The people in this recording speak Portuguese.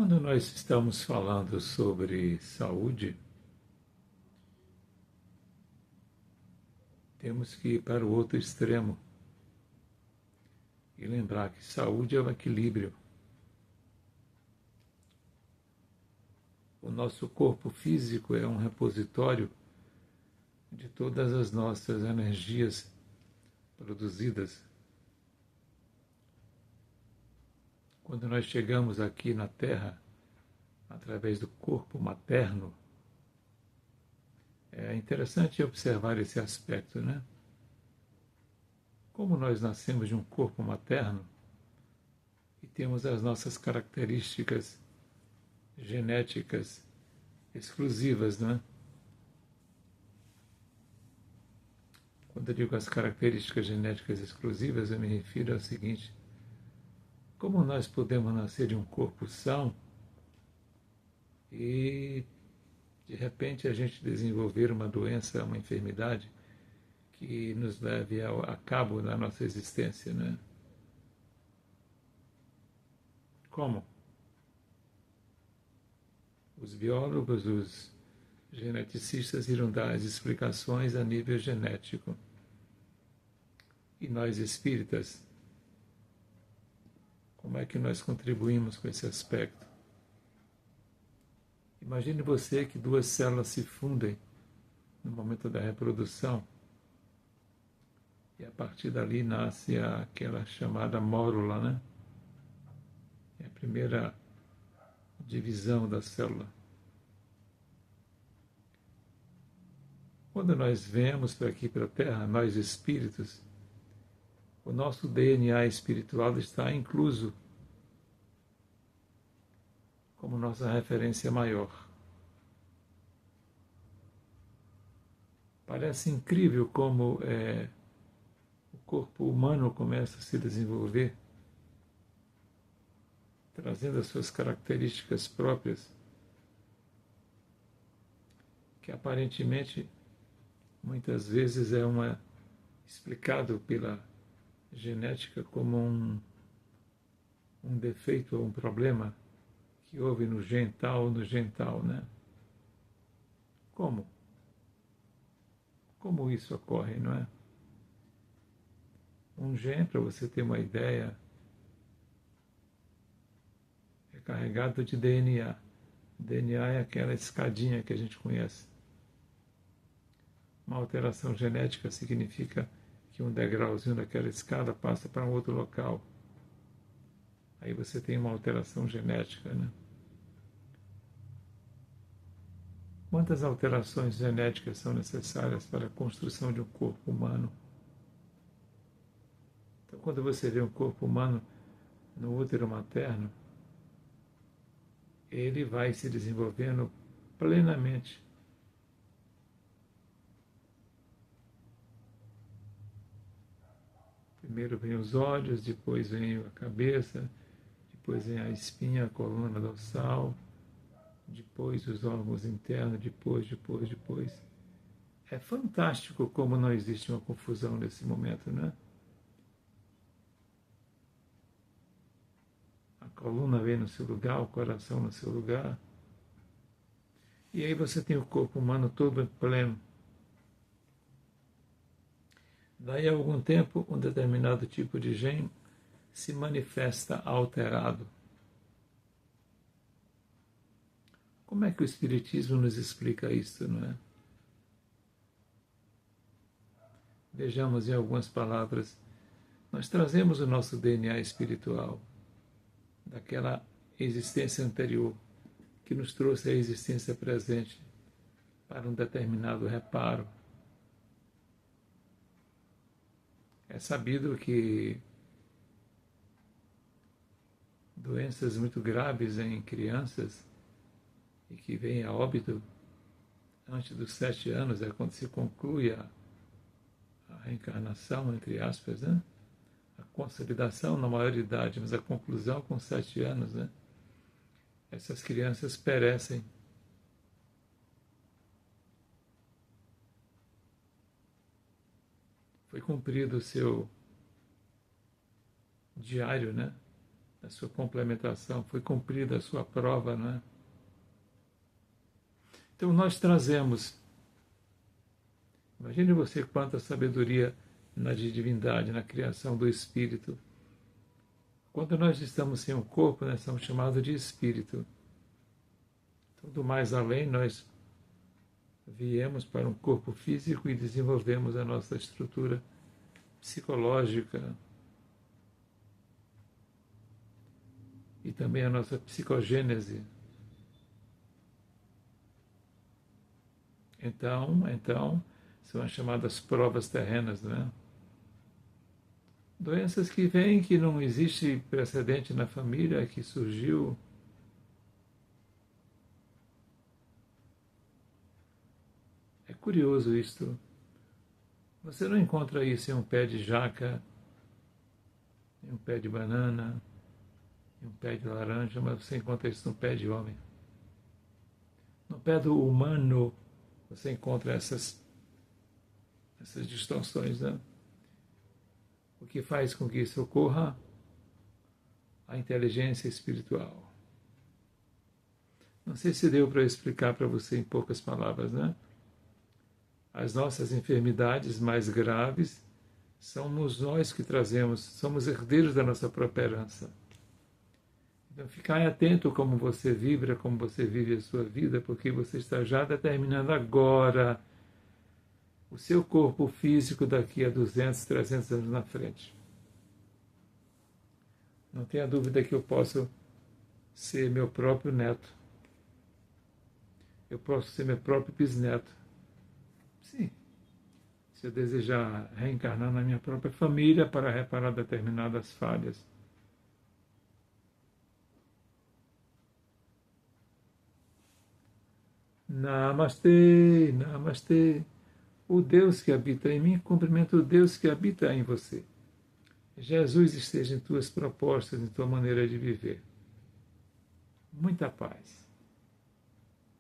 Quando nós estamos falando sobre saúde, temos que ir para o outro extremo e lembrar que saúde é o equilíbrio. O nosso corpo físico é um repositório de todas as nossas energias produzidas. Quando nós chegamos aqui na Terra, através do corpo materno, é interessante observar esse aspecto, né? Como nós nascemos de um corpo materno e temos as nossas características genéticas exclusivas, não é? Quando eu digo as características genéticas exclusivas, eu me refiro ao seguinte: como nós podemos nascer de um corpo são e de repente a gente desenvolver uma doença, uma enfermidade que nos leve a cabo da nossa existência, né? Como? Os biólogos, os geneticistas irão dar as explicações a nível genético. E nós espíritas, como é que nós contribuímos com esse aspecto? Imagine você que duas células se fundem no momento da reprodução e a partir dali nasce aquela chamada mórula, né? É a primeira divisão da célula. Quando nós viemos para aqui para a Terra, nós espíritos, o nosso DNA espiritual está incluso como nossa referência maior. Parece incrível como o corpo humano começa a se desenvolver, trazendo as suas características próprias, que aparentemente muitas vezes explicado pela genética como um defeito ou um problema que houve no gen tal ou no gen tal, né? Como? Como isso ocorre, não é? Um gen, para você ter uma ideia, é carregado de DNA. DNA é aquela escadinha que a gente conhece. Uma alteração genética significa que um degrauzinho daquela escada passa para um outro local. Aí você tem uma alteração genética, né? Quantas alterações genéticas são necessárias para a construção de um corpo humano? Então, quando você vê um corpo humano no útero materno, ele vai se desenvolvendo plenamente. Primeiro vem os olhos, depois vem a cabeça, depois vem a espinha, a coluna dorsal, depois os órgãos internos, depois. É fantástico como não existe uma confusão nesse momento, né? A coluna vem no seu lugar, o coração no seu lugar. E aí você tem o corpo humano todo pleno. Daí a algum tempo, um determinado tipo de gene se manifesta alterado. Como é que o Espiritismo nos explica isso, não é? Vejamos em algumas palavras. Nós trazemos o nosso DNA espiritual daquela existência anterior que nos trouxe a existência presente para um determinado reparo. É sabido que doenças muito graves em crianças e que vêm a óbito antes dos 7 anos, é quando se conclui a reencarnação, entre aspas, né? A consolidação na maioridade, mas a conclusão com 7 anos, né? Essas crianças perecem. Foi cumprido o seu diário, né? a sua complementação, foi cumprida a sua prova, não é? Então nós trazemos, imagine você quanta sabedoria na divindade, na criação do Espírito. Quando nós estamos sem o corpo, nós somos chamados de Espírito. Então, do mais além, nós viemos para um corpo físico e desenvolvemos a nossa estrutura psicológica e também a nossa psicogênese. Então, são as chamadas provas terrenas, não é? Doenças que vêm, que não existe precedente na família, que surgiu. É curioso isto. Você não encontra isso em um pé de jaca, em um pé de banana, em um pé de laranja, mas você encontra isso no pé de homem. No pé do humano, você encontra essas distorções, né? O que faz com que isso ocorra? A inteligência espiritual. Não sei se deu para explicar para você em poucas palavras, né? As nossas enfermidades mais graves somos nós que trazemos, somos herdeiros da nossa própria herança. Então, ficar atento como você vibra, como você vive a sua vida, porque você está já determinando agora o seu corpo físico daqui a 200, 300 anos na frente. Não tenha dúvida que eu posso ser meu próprio neto. Eu posso ser meu próprio bisneto. Sim. Se eu desejar reencarnar na minha própria família para reparar determinadas falhas. Namastê, namastê. O Deus que habita em mim, cumprimento o Deus que habita em você. Jesus esteja em tuas propostas, em tua maneira de viver. Muita paz.